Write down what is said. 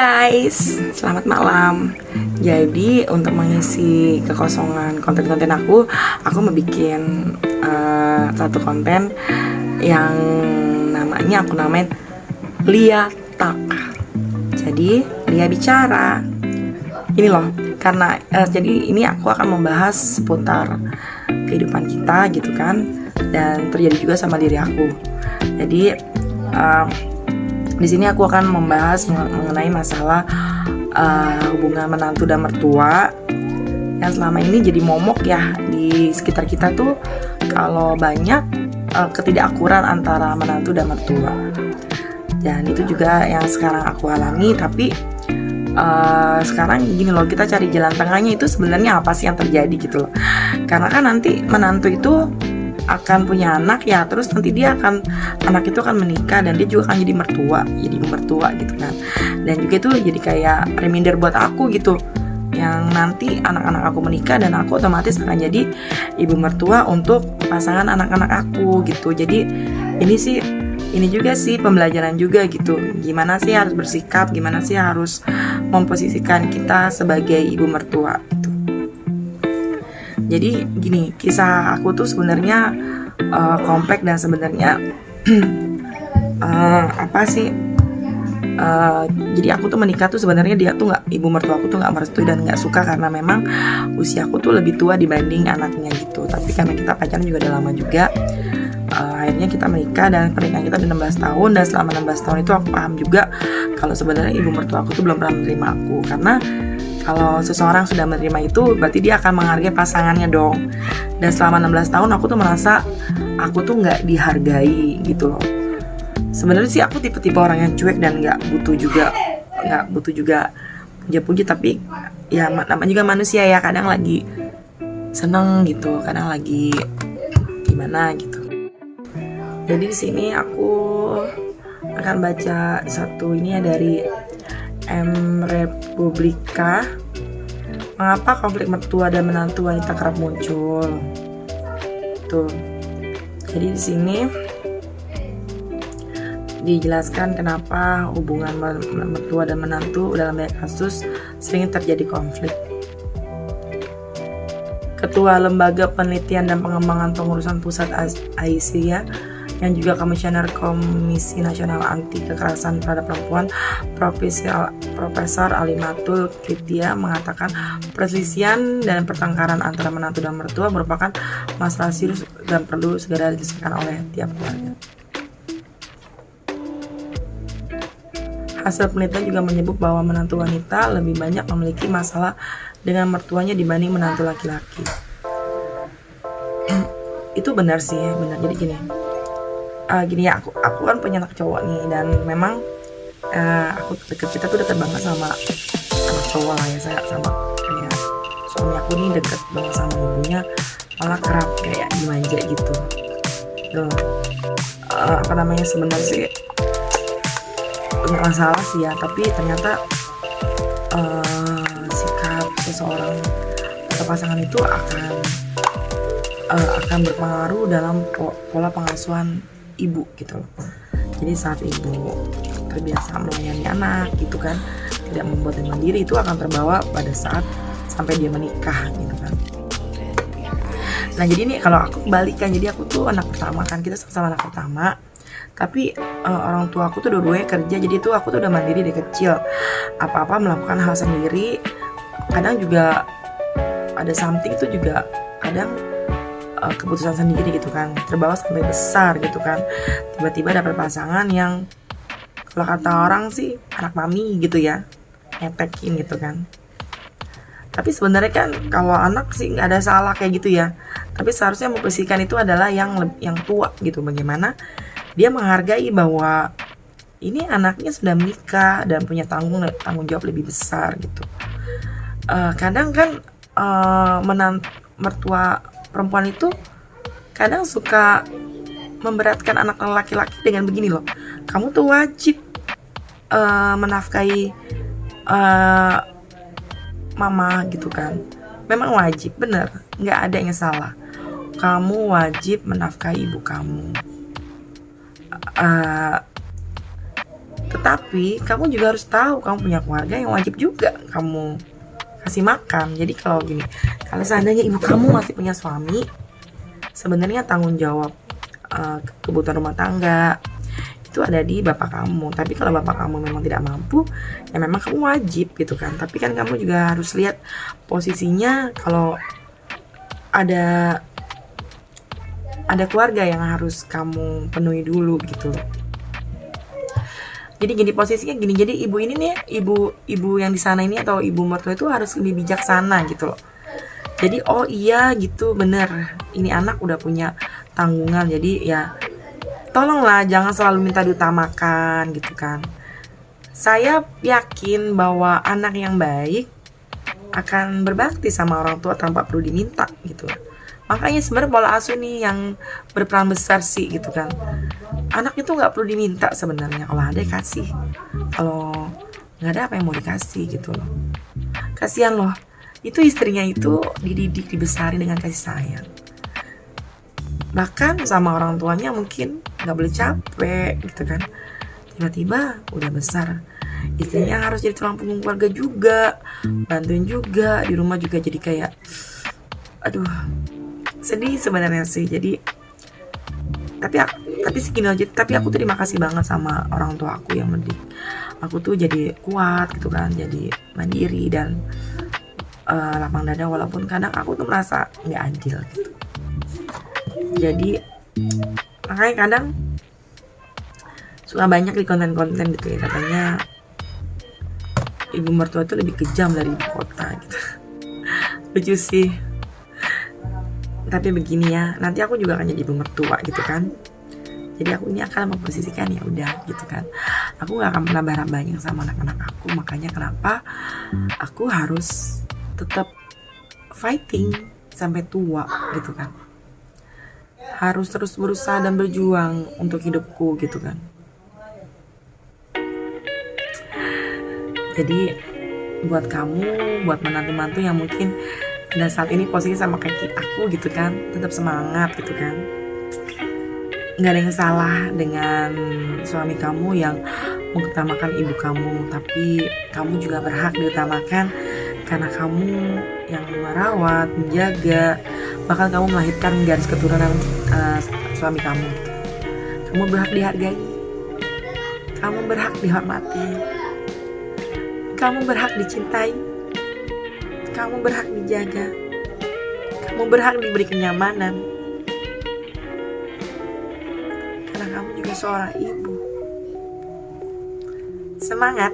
guys, selamat malam. Jadi untuk mengisi kekosongan konten-konten aku mau bikin satu konten yang aku namain Lia Tak. Jadi Lia bicara. Ini loh, karena jadi ini aku akan membahas seputar kehidupan kita gitu kan, dan terjadi juga sama diri aku. Jadi di sini aku akan membahas mengenai masalah hubungan menantu dan mertua yang selama ini jadi momok ya di sekitar kita tuh, kalau banyak ketidakakuran antara menantu dan mertua. Dan itu juga yang sekarang aku alami, tapi sekarang gini loh, kita cari jalan tengahnya itu sebenarnya apa sih yang terjadi gitu loh. Karena kan nanti menantu itu akan punya anak ya, terus nanti anak itu akan menikah dan dia juga akan jadi ibu mertua gitu kan. Dan juga itu jadi kayak reminder buat aku gitu, yang nanti anak-anak aku menikah dan aku otomatis akan jadi ibu mertua untuk pasangan anak-anak aku gitu. Jadi ini juga sih pembelajaran juga gitu, gimana sih harus bersikap, gimana sih harus memposisikan kita sebagai ibu mertua gitu. Jadi gini, kisah aku tuh sebenarnya kompleks dan sebenarnya jadi aku tuh menikah tuh sebenarnya ibu mertua aku tuh nggak merestui dan nggak suka, karena memang usia aku tuh lebih tua dibanding anaknya gitu. Tapi karena kita pacaran juga udah lama juga, akhirnya kita menikah dan pernikahan kita udah 16 tahun. Dan selama 16 tahun itu aku paham juga kalau sebenarnya ibu mertua aku tuh belum pernah menerima aku, karena kalau seseorang sudah menerima itu berarti dia akan menghargai pasangannya dong. Dan selama 16 tahun aku tuh merasa aku tuh nggak dihargai gitu loh. Sebenarnya sih aku tipe-tipe orang yang cuek dan nggak butuh juga puja-puji, tapi ya namanya juga manusia ya, kadang lagi seneng gitu, kadang lagi gimana gitu. Jadi di sini aku akan baca satu ini ya dari M. Republika. Mengapa konflik mertua dan menantu wanita kerap muncul? Tuh. Jadi di sini dijelaskan kenapa hubungan mertua dan menantu dalam banyak kasus sering terjadi konflik. Ketua Lembaga Penelitian dan Pengembangan Pengurusan Pusat Aisyah yang juga Komisioner Komisi Nasional Anti Kekerasan Terhadap Perempuan, Profesor Alimatul Kiptia mengatakan perselisihan dan pertengkaran antara menantu dan mertua merupakan masalah serius dan perlu segera diselesaikan oleh tiap keluarga. Hasil penelitian juga menyebut bahwa menantu wanita lebih banyak memiliki masalah dengan mertuanya dibanding menantu laki-laki. Itu benar sih, benar. Jadi gini ya, aku kan punya anak cowok nih, dan memang kita tuh dekat banget sama anak cowok lah ya. Saya sama kayak suami aku nih dekat banget sama ibunya, malah kerap kayak dimanja gitu. Sebenarnya sih nggak masalah sih ya, tapi ternyata sikap seseorang atau pasangan itu akan berpengaruh dalam pola pengasuhan ibu gitu loh. Jadi saat ibu terbiasa melayani anak gitu kan, tidak membuat dia mandiri, itu akan terbawa pada saat sampai dia menikah gitu kan. Nah jadi ini kalau aku kebalikan, jadi aku tuh anak pertama kan, kita sama-sama anak pertama, tapi orang tua aku tuh dua-duanya kerja, jadi tuh aku tuh udah mandiri dari kecil, apa-apa melakukan hal sendiri. Kadang juga ada something itu juga kadang keputusan sendiri gitu kan, terbawa sampai besar gitu kan. Tiba-tiba dapat pasangan yang kalau kata orang sih anak mami gitu ya, ngepekin gitu kan. Tapi sebenarnya kan kalau anak sih nggak ada salah kayak gitu ya, tapi seharusnya memposisikan itu adalah yang tua gitu. Bagaimana dia menghargai bahwa ini anaknya sudah menikah dan punya tanggung jawab lebih besar gitu. Kadang kan mertua perempuan itu kadang suka memberatkan anak laki-laki dengan begini loh, kamu tuh wajib menafkahi mama gitu kan. Memang wajib, bener, nggak ada yang salah, kamu wajib menafkahi ibu kamu. Tetapi kamu juga harus tahu kamu punya keluarga yang wajib juga kamu kasih makan. Jadi kalau gini, kalau seandainya ibu kamu masih punya suami, sebenarnya tanggung jawab kebutuhan rumah tangga itu ada di bapak kamu. Tapi kalau bapak kamu memang tidak mampu, ya memang kamu wajib gitu kan. Tapi kan kamu juga harus lihat posisinya, kalau ada keluarga yang harus kamu penuhi dulu gitu loh. Jadi gini posisinya gini, jadi ibu ini nih, ibu yang di sana ini atau ibu mertua itu harus lebih bijaksana gitu loh. Jadi oh iya gitu, bener, ini anak udah punya tanggungan, jadi ya tolonglah jangan selalu minta diutamakan gitu kan. Saya yakin bahwa anak yang baik akan berbakti sama orang tua tanpa perlu diminta gitu. Makanya sebenarnya pola asuh nih yang berperan besar sih gitu kan. Anak itu nggak perlu diminta sebenarnya, kalau ada kasih, kalau nggak ada apa yang mau dikasih gitu loh. Kasihan loh, itu istrinya itu dididik, dibesarin dengan kasih sayang, bahkan sama orang tuanya mungkin nggak boleh capek gitu kan. Tiba-tiba udah besar, istrinya harus jadi tulang punggung keluarga juga, bantuin juga di rumah juga, jadi kayak aduh sedih sebenarnya sih. Jadi tapi segini aja, tapi aku tuh terima kasih banget sama orang tua aku yang mendidik aku tuh jadi kuat gitu kan, jadi mandiri dan lapang dada, walaupun kadang aku tuh merasa nggak adil gitu. Jadi makanya kadang suka banyak di konten-konten gitu ya, katanya ibu mertua itu lebih kejam dari ibu kota gitu. Lucu sih. Tapi begini ya, nanti aku juga akan jadi ibu mertua gitu kan. Jadi aku ini akan memposisikan ya udah gitu kan. Aku nggak akan pernah barang banyak sama anak-anak aku, makanya kenapa aku harus tetap fighting sampai tua gitu kan. Harus terus berusaha dan berjuang untuk hidupku gitu kan. Jadi buat kamu, buat menantu-mantu yang mungkin pada saat ini posisi sama kayak aku gitu kan, tetap semangat gitu kan. Nggak ada yang salah dengan suami kamu yang mengutamakan ibu kamu, tapi kamu juga berhak diutamakan karena kamu yang merawat, menjaga, bahkan kamu melahirkan garis keturunan suami kamu. Kamu berhak dihargai, kamu berhak dihormati, kamu berhak dicintai, kamu berhak dijaga, kamu berhak diberi kenyamanan, karena kamu juga seorang ibu. Semangat!